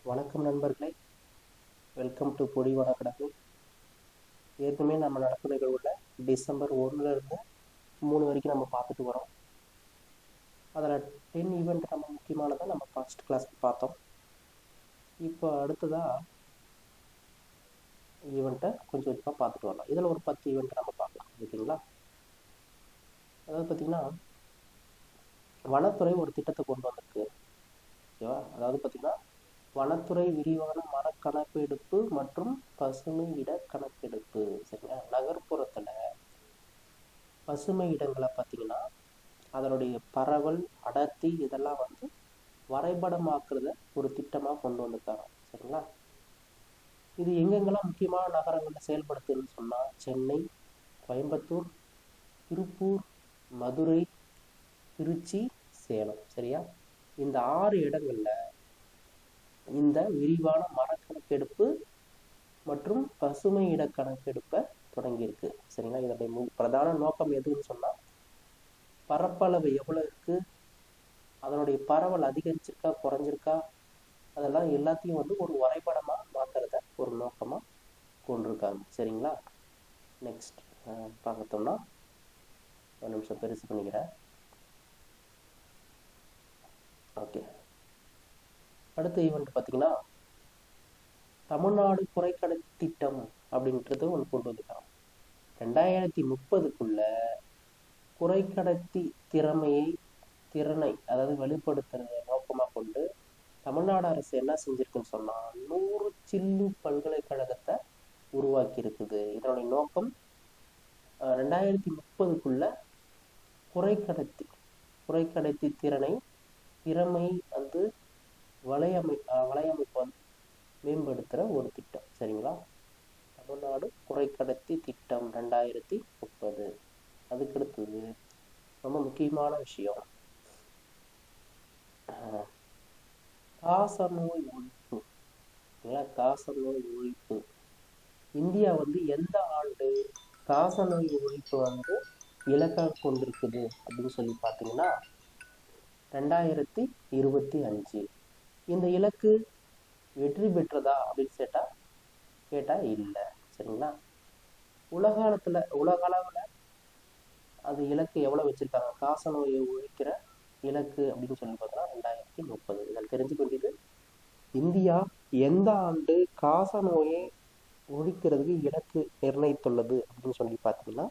வணக்கம் நண்பர்களே, welcome to பொடிவன academy. ஏற்கனவே நம்ம நடப்பு நிகழ்வுல டிசம்பர் 1லேருந்து 3 வரைக்கும் நம்ம பார்த்துட்டு வரோம். அதில் 10 ஈவெண்ட் நம்ம முக்கியமானதை நம்ம ஃபர்ஸ்ட் கிளாஸில் பார்த்தோம். இப்போ அடுத்ததாக ஈவெண்ட்டை கொஞ்சம் கொஞ்சமாக பார்த்துட்டு வரலாம். இதில் ஒரு 10 ஈவெண்ட் நம்ம பார்க்கலாம், ஓகேங்களா? அதாவது பார்த்திங்கன்னா, வனத்துறை ஒரு திட்டத்தை கொண்டு வந்திருக்கு, ஓகேவா? அதாவது பார்த்திங்கன்னா, வனத்துறை விரிவான மரக்கணக்கெடுப்பு மற்றும் பசுமை இட கணக்கெடுப்பு. சரிங்களா? நகர்ப்புறத்தில் பசுமை இடங்களை பார்த்தீங்கன்னா அதனுடைய பரவல், அடர்த்தி இதெல்லாம் வந்து வரைபடமாக்குறத ஒரு திட்டமாக கொண்டு வந்திருக்காங்க. சரிங்களா? இது எங்கெங்கெல்லாம் முக்கியமான நகரங்களில் செயல்படுத்துன்னு சொன்னால் சென்னை, கோயம்புத்தூர், திருப்பூர், மதுரை, திருச்சி, சேலம். சரியா? இந்த 6 இடங்கள்ல இந்த விரிவான மரக்கணக்கெடுப்பு மற்றும் பசுமை இட கணக்கெடுப்பை தொடங்கியிருக்கு. சரிங்களா? இதனுடைய பிரதான நோக்கம் எதுன்னு சொன்னால், பரப்பளவு எவ்வளோ இருக்குது, அதனுடைய பரவல் அதிகரிச்சிருக்கா குறைஞ்சிருக்கா, அதெல்லாம் எல்லாத்தையும் வந்து ஒரு வரைபடமாக மாற்றுறத ஒரு நோக்கமாக கொண்டிருக்காங்க. சரிங்களா? நெக்ஸ்ட் பார்த்தோம்னா, ஒரு நிமிஷம் பெருசு பண்ணிக்கிறேன். ஓகே, அடுத்த ஈவெண்ட் பார்த்தீங்கன்னா, தமிழ்நாடு குறைக்கடத்தி திட்டம் அப்படின்றது ஒன்று கொண்டு வந்துருக்காங்க. 2030க்குள்ள குறைக்கடத்தி திறனை அதாவது வெளிப்படுத்துறத நோக்கமாக கொண்டு தமிழ்நாடு அரசு என்ன செஞ்சிருக்குன்னு சொன்னால் 100 சில்லு பல்கலைக்கழகத்தை உருவாக்கி இருக்குது. இதனுடைய நோக்கம் 2030க்குள்ள குறைக்கடத்தி திறமை வந்து வலையமைப்பு வந்து மேம்படுத்துகிற ஒரு திட்டம். சரிங்களா? தமிழ்நாடு குறைக்கடத்தி திட்டம் 2030. அதுக்கடுத்தது ரொம்ப முக்கியமான விஷயம், காசநோய் ஒழிப்பு. காசநோய் ஒழிப்பு இந்தியா வந்து எந்த ஆண்டு காசநோய் ஒழிப்பு வந்து இலக்காக கொண்டிருக்குது அப்படின்னு சொல்லி பார்த்தீங்கன்னா 2025. இந்த இலக்கு வெற்றி பெற்றதா அப்படின்னு கேட்டா இல்லை. சரிங்களா? உலக அளவில் அது இலக்கு எவ்வளோ வச்சிருக்காங்க, காசநோயை ஒழிக்கிற இலக்கு அப்படின்னு சொல்லி பார்த்தோம்னா 2030. இதில் தெரிஞ்சுக்க வேண்டியது, இந்தியா எந்த ஆண்டு காசநோயை ஒழிக்கிறதுக்கு இலக்கு நிர்ணயித்துள்ளது அப்படின்னு சொல்லி பார்த்தீங்கன்னா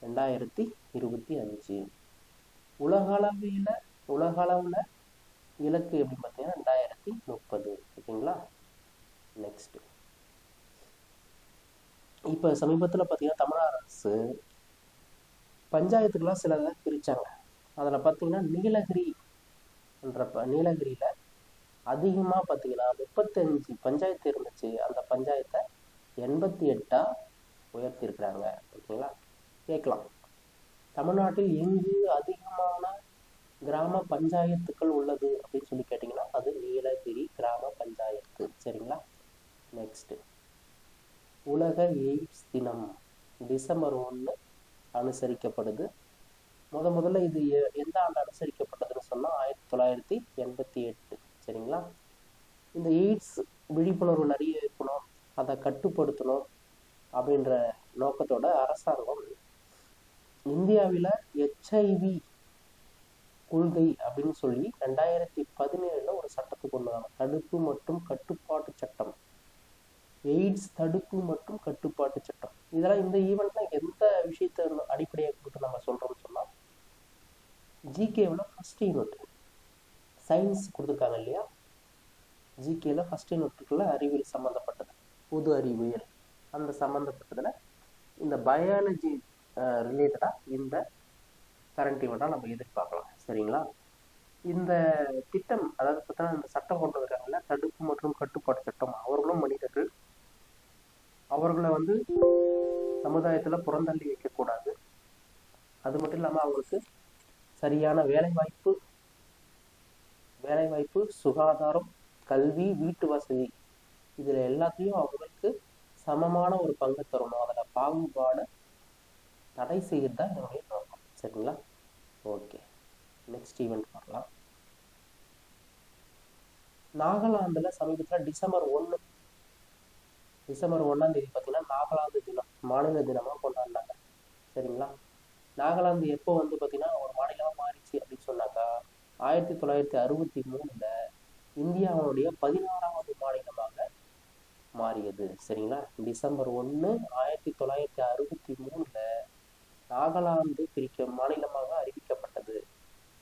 2025. உலக அளவில் இலக்கு எப்படி பார்த்தீங்கன்னா 2030. ஓகேங்களா? நெக்ஸ்ட், இப்போ சமீபத்தில் பார்த்தீங்கன்னா தமிழ்நாடு அரசு பஞ்சாயத்துக்கெல்லாம் சிலதை பிரித்தாங்க. அதில் பார்த்தீங்கன்னா நீலகிரியில் அதிகமாக பார்த்தீங்கன்னா 35 பஞ்சாயத்து இருந்துச்சு. அந்த பஞ்சாயத்தை 88 உயர்த்தியிருக்கிறாங்க. ஓகேங்களா? கேட்கலாம், தமிழ்நாட்டில் எங்கு அதிகமான கிராம பஞ்சாயத்துக்கள் உள்ளது அப்படின்னு சொல்லி கேட்டிங்கன்னா அது நீலகிரி கிராம பஞ்சாயத்து. சரிங்களா? நெக்ஸ்ட், உலக எய்ட்ஸ் தினம் டிசம்பர் 1 அனுசரிக்கப்படுது. முதல்ல இது எந்த ஆண்டு அனுசரிக்கப்பட்டதுன்னு சொன்னால் 1988. சரிங்களா? இந்த எய்ட்ஸ் விழிப்புணர்வு நிறைய இருக்கணும், அதை கட்டுப்படுத்தணும் அப்படின்ற நோக்கத்தோட அரசாங்கம் இந்தியாவில் HIV கொள்கை அப்படின்னு சொல்லி 2017 ஒரு சட்டத்தை கொண்டு வந்தாங்க. தடுப்பு மற்றும் கட்டுப்பாட்டு சட்டம், எய்ட்ஸ் தடுப்பு மற்றும் கட்டுப்பாட்டு சட்டம். இதெல்லாம் இந்த ஈவெண்ட்ல எந்த விஷயத்தை அடிப்படையாக கொடுத்து நம்ம சொல்றோம்னு சொன்னா, ஜிகேவில் ஃபர்ஸ்ட் யூனிட் சயின்ஸ் கொடுத்துருக்காங்க இல்லையா? ஜிகேல ஃபர்ஸ்ட் யூனிட்டுக்குள்ள அறிவியல் சம்மந்தப்பட்டது, பொது அறிவியல் அந்த சம்மந்தப்பட்டதுல இந்த பயாலஜி ரிலேட்டடா இந்த கரண்ட் ஈவெண்ட்டாக நம்ம எதிர்பார்க்கலாம். சரிங்களா? இந்த திட்டம், அதாவது பார்த்தீங்கன்னா இந்த சட்டம் கொண்டு வர்றாங்கல்ல, தடுப்பு மற்றும் கட்டுப்பாட்டு சட்டம், அவர்களும் மனிதர்கள், அவர்களை வந்து சமுதாயத்தில் புறந்தள்ளி வைக்கக்கூடாது. அது மட்டும் இல்லாமல் அவங்களுக்கு சரியான வேலைவாய்ப்பு, சுகாதாரம், கல்வி, வீட்டு வசதி, இதில் எல்லாத்தையும் அவங்களுக்கு சமமான ஒரு பங்கு தரணும். அதில் பாகுபாடு தடை செய்யறது தான் என்னுடைய நோக்கம். சரிங்களா? ஓகே, நெக்ஸ்ட் ஈவெண்ட் பார்க்கலாம். நாகாலாந்தில் சமீபத்தில் டிசம்பர் 1ஆம் தேதி பார்த்தீங்கன்னா நாகாலாந்து தினம் மாநில தினமாக கொண்டாடினாங்க. சரிங்களா? நாகாலாந்து எப்போ வந்து பார்த்தீங்கன்னா ஒரு மாநிலமாக மாறிச்சு அப்படின்னு சொன்னாக்கா 1963 இந்தியாவுடைய 16வது மாநிலமாக மாறியது. சரிங்களா? டிசம்பர் 1 1963 நாகாலாந்து மாநிலமாக அறிவிக்கப்பட்டது.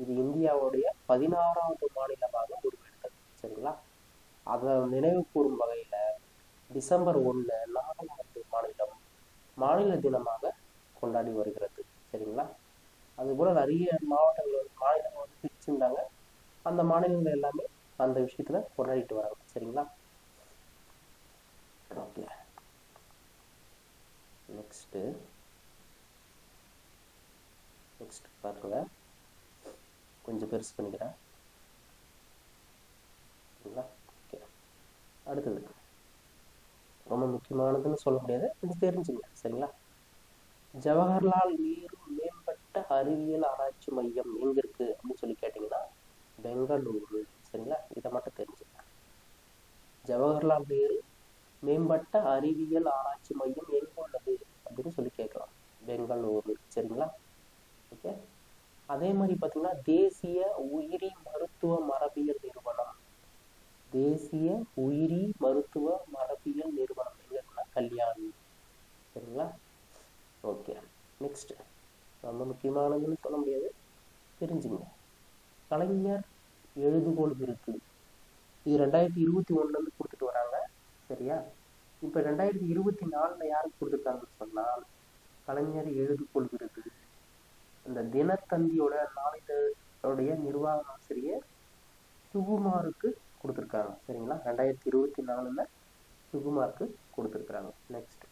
இது இந்தியாவுடைய 16வது மாநிலமாக உருவெடுத்தது. சரிங்களா? அதை நினைவு கூறும் வகையில டிசம்பர் 1 நாகாலாந்து மாநில தினமாக கொண்டாடி வருகிறது. சரிங்களா? அதுபோல நிறைய மாநிலங்கள் வந்து பிரிச்சிருந்தாங்க. அந்த மாநிலங்கள் எல்லாமே அந்த விஷயத்துல கொண்டாடிட்டு வராங்க. சரிங்களா? ஓகே, நெக்ஸ்ட் பாருங்க, கொஞ்சம் பெருசு பண்ணிக்கிறேன். சரிங்களா? ஓகே, அடுத்தது ரொம்ப முக்கியமானதுன்னு சொல்ல முடியாது, கொஞ்சம் தெரிஞ்சுங்க. சரிங்களா? ஜவஹர்லால் நேரு மேம்பட்ட அறிவியல் ஆராய்ச்சி மையம் எங்க இருக்கு அப்படின்னு சொல்லி கேட்டீங்கன்னா பெங்களூரு. சரிங்களா? இதை மட்டும் தெரிஞ்சுங்க. ஜவஹர்லால் நேரு மேம்பட்ட அறிவியல் ஆராய்ச்சி மையம் எங்க உள்ளது அப்படின்னு சொல்லி கேட்கலாம். பெங்களூரு. சரிங்களா? ஓகே, அதே மாதிரி பார்த்தீங்கன்னா தேசிய உயிரி மருத்துவ மரபியல் நிறுவனம் எங்க இருக்குன்னா கல்யாணி. சரிங்களா? ஓகே, நெக்ஸ்ட் ரொம்ப முக்கியமானதுன்னு சொல்ல முடியாது, தெரிஞ்சுங்க. கலைஞர் எழுதுகோள் விருது இது 2021 கொடுத்துட்டு வராங்க. சரியா? இப்போ 2024 யாருக்கு கொடுத்துருக்காங்கன்னு சொன்னால் கலைஞர் எழுதுகோள் விருது இந்த தினத்தந்தியோட நாளிதழுடைய நிர்வாக ஆசிரியர் சுகுமாருக்கு கொடுத்துருக்காங்க. சரிங்களா? 2024 சுகுமாருக்கு கொடுத்துருக்குறாங்க. நெக்ஸ்ட்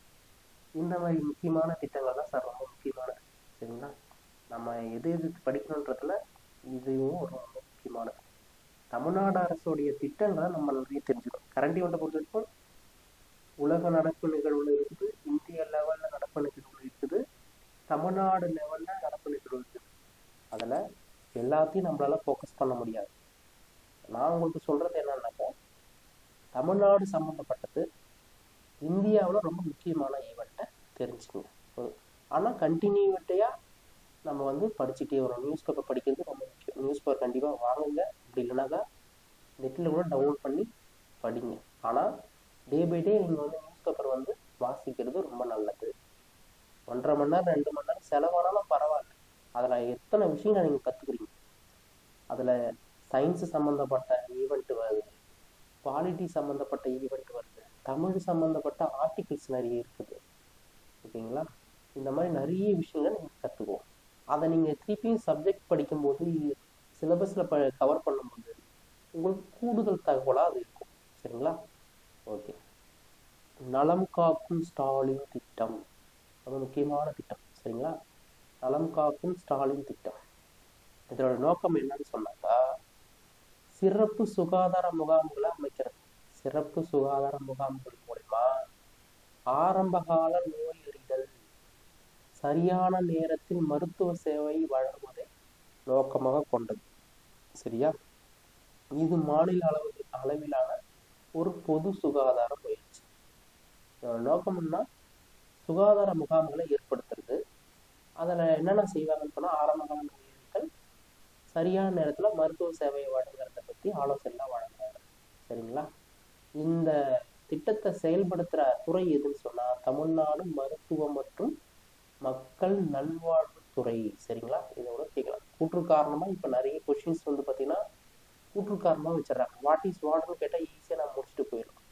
இந்த மாதிரி முக்கியமான திட்டங்கள் தான் சார் ரொம்ப முக்கியமானது. சரிங்களா? நம்ம எது படிக்கணுன்றதுல இதுவும் ரொம்ப முக்கியமானது. தமிழ்நாடு அரசுடைய திட்டங்களை நம்ம நிறைய தெரிஞ்சுக்கணும். கரண்ட் ஈவெண்ட்டை பொறுத்த வரைக்கும் உலக நடப்பு நிகழ்வுல இருக்குது, இந்திய லெவல்ல நடப்பு நிகழ்வுல இருக்குது, தமிழ்நாடு லெவல்ல நடப்பு நிகழ்வு இருக்குது. அதில் எல்லாத்தையும் நம்மளால ஃபோக்கஸ் பண்ண முடியாது. நான் உங்களுக்கு சொல்றது என்னன்னாக்கா தமிழ்நாடு சம்மந்தப்பட்டது இந்தியாவில் ரொம்ப முக்கியமான ஈவெண்ட்டை தெரிஞ்சுக்கோங்க. ஆனால் கண்டினியூட்டியாக நம்ம வந்து படிச்சுட்டே வரோம். நியூஸ் பேப்பர் படிக்கிறது ரொம்ப முக்கியம். நியூஸ் பேப்பர் கண்டிப்பாக வாங்குங்க, அப்படி இல்லைனாக்கா நெட்டில் கூட டவுன்லோட் பண்ணி படிங்க. ஆனால் டே பை டே நீங்கள் வந்து நியூஸ் பேப்பர் வந்து வாசிக்கிறது ரொம்ப நல்லது. 1.5 மணி நேரம் 2 மணி நேரம் செலவானாலும் பரவாயில்ல, அதில் எத்தனை விஷயங்கள் நீங்கள் கற்றுக்குறீங்க. அதில் சயின்ஸு சம்மந்தப்பட்ட ஈவெண்ட் வருது, பாலிட்டி சம்மந்தப்பட்ட ஈவெண்ட் வருது, தமிழ் சம்மந்தப்பட்ட ஆர்டிகிள்ஸ் நிறைய இருக்குது. ஓகேங்களா? இந்த மாதிரி நிறைய விஷயங்கள் நீங்கள் கற்றுக்குவோம். அதை நீங்கள் திருப்பியும் சப்ஜெக்ட் படிக்கும்போது சிலபஸில் கவர் பண்ணும்போது உங்களுக்கு கூடுதல் தகவலாக அது இருக்கும். சரிங்களா? ஓகே, நலம் காக்கும் ஸ்டாலின் திட்டம் ரொம்ப முக்கியமான திட்டம். சரிங்களா? நலம் காக்கும் ஸ்டாலின் திட்டம் இதோட நோக்கம் என்னன்னு சொன்னாக்கா சிறப்பு சுகாதார முகாம்களை அமைக்கிறது. சிறப்பு சுகாதார முகாம்கள் மூலமா ஆரம்பகால நோய் அறிதல், சரியான நேரத்தில் மருத்துவ சேவை வழங்குவதை நோக்கமாக கொண்டது. சரியா? இது மாநில அளவிலான ஒரு பொது சுகாதார முயற்சி. இதோட நோக்கம்னா சுகாதார முகாம்களை ஏற்படுத்துறது. அதில் என்னென்ன செய்வாங்கன்னு சொன்னால் ஆரம்பகால நோய்கள் சரியான நேரத்தில் மருத்துவ சேவையை வழங்குறத பற்றி ஆலோசனைலாம் வழங்குறாங்க. சரிங்களா? இந்த திட்டத்தை செயல்படுத்துகிற துறை எதுன்னு சொன்னால் தமிழ்நாடு மருத்துவம் மற்றும் மக்கள் நல்வாழ்வு துறை. சரிங்களா? இதோட கேட்கலாம். கூற்று காரணமாக இப்போ நிறைய கொஷின்ஸ் வந்து பார்த்தீங்கன்னா கூற்று காரணமாக வச்சிடறாங்க. வாட் இஸ் வாட்னு கேட்டால் ஈஸியாக நான் முடிச்சுட்டு போயிடலாம்.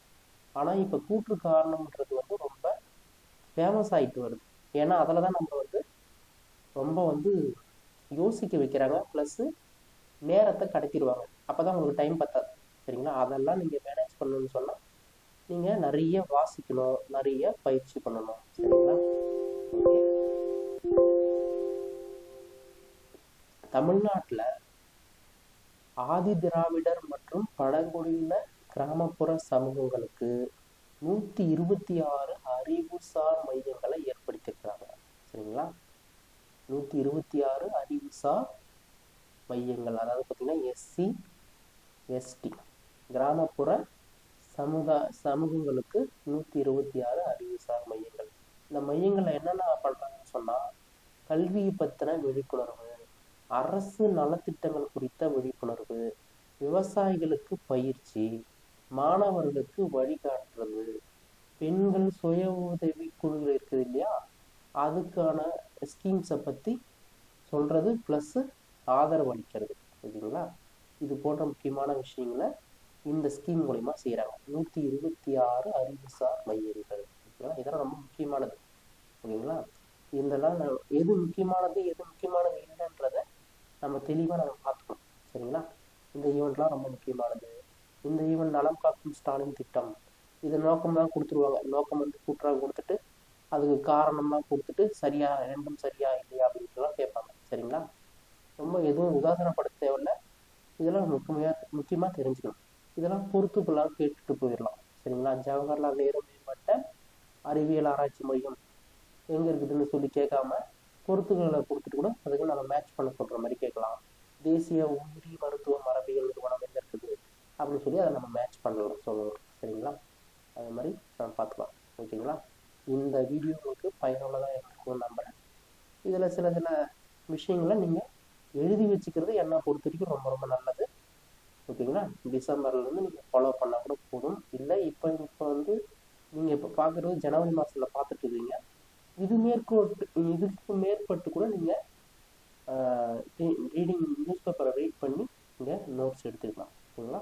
ஆனால் இப்போ கூற்று காரணம்ன்றது வந்து ரொம்ப ஃபேமஸ் ஆகிட்டு வருது. ஏன்னா அதில் தான் நம்ம வந்து ரொம்ப வந்து யோசிக்க வைக்கிறாங்க, ப்ளஸ்ஸு நேரத்தை கடத்திடுவாங்க. அப்போ தான் உங்களுக்கு டைம் பத்தாது. சரிங்களா? அதெல்லாம் நீங்கள் மேனேஜ் பண்ணணும்னு சொன்னால் நீங்கள் நிறைய வாசிக்கணும், நிறைய பயிற்சி பண்ணணும். சரிங்களா? ஓகே, தமிழ்நாட்டில் ஆதி திராவிடர் மற்றும் பழங்குடியின கிராமப்புற சமூகங்களுக்கு 126 அறிவுசார் மையங்களை ஏற்படுத்தியிருக்கிறாங்க. சரிங்களா? 126 அறிவுசார் மையங்கள், அதாவது பார்த்தீங்கன்னா SC ST கிராமப்புற சமூகங்களுக்கு 126 அறிவுசார் மையங்கள். இந்த மையங்களில் என்னென்ன பண்ணுறாங்கன்னு சொன்னால், கல்வியை பற்றின விழிப்புணர்வு, அரசு நலத்திட்டங்கள் குறித்த விழிப்புணர்வு, விவசாயிகளுக்கு பயிற்சி, மாணவர்களுக்கு வழிகாட்டுறது, பெண்கள் சுய உதவி குழுவில் இருக்குது இல்லையா, அதுக்கான ஸ்கீம்ஸை பற்றி சொல்கிறது, ப்ளஸ்ஸு ஆதரவு அளிக்கிறது. ஓகேங்களா? இது போன்ற முக்கியமான விஷயங்களை இந்த ஸ்கீம் மூலிமா செய்கிறாங்க. 126 அறிவுசார் மையங்கள். ஓகேங்களா? இதெல்லாம் ரொம்ப முக்கியமானது. ஓகேங்களா? இதெல்லாம் எது முக்கியமானது எது முக்கியமானது இல்லைன்றத நம்ம தெளிவாக நம்ம பார்த்துக்கணும். சரிங்களா? இந்த ஈவெண்ட்லாம் ரொம்ப முக்கியமானது. இந்த ஈவெண்ட் நலம் காக்கும் ஸ்டாலின் திட்டம், இது நோக்கம்லாம் கொடுத்துருவாங்க. நோக்கம் வந்து கூட்டுறாக கொடுத்துட்டு அதுக்கு காரணம்லாம் கொடுத்துட்டு சரியா ரெண்டும் சரியா இல்லையா அப்படின்ட்டுலாம் கேட்பாங்க. சரிங்களா? ரொம்ப எதுவும் உதாசனப்படுத்த தேவையில்லை. இதெல்லாம் முக்கியமாக தெரிஞ்சுக்கணும். இதெல்லாம் பொறுத்துக்கெல்லாம் கேட்டுட்டு போயிடலாம். சரிங்களா? ஜவஹர்லால் நேரு மேம்பட்ட அறிவியல் ஆராய்ச்சி மையம் எங்கே இருக்குதுன்னு சொல்லி கேட்காம பொறுத்துக்களை கொடுத்துட்டு கூட அதுக்கு நம்ம மேட்ச் பண்ண சொல்கிற மாதிரி கேட்கலாம். தேசிய உயிரி மருத்துவ மரபியல் நிறுவனம் எங்கே இருக்குது அப்படின்னு சொல்லி அதை நம்ம மேட்ச் பண்ணலாம் சொல்லணும். சரிங்களா? அது மாதிரி நம்ம பார்த்துக்கலாம். ஓகேங்களா? இந்த வீடியோ உங்களுக்கு பயனுள்ளதாக இருக்கும்னு நம்புறேன். இதில் சில விஷயங்களை நீங்கள் எழுதி வச்சுக்கிறது என்னை பொறுத்த வரைக்கும் ரொம்ப ரொம்ப நல்லது. ஓகேங்களா? டிசம்பர்லேருந்து நீங்கள் ஃபாலோ பண்ணால் கூட போதும். இல்லை இப்போ வந்து நீங்கள் இப்போ பார்க்குறது ஜனவரி மாதத்தில் பார்த்துட்டு இருக்கீங்க. இதுக்கு மேற்பட்டு கூட நீங்கள் ரீடிங் நியூஸ் பேப்பரை ரீட் பண்ணி நீங்கள் நோட்ஸ் எடுத்துக்கலாம். ஓகேங்களா?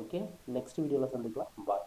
ஓகே, நெக்ஸ்ட் வீடியோவில் சந்திக்கலாம். பாய்.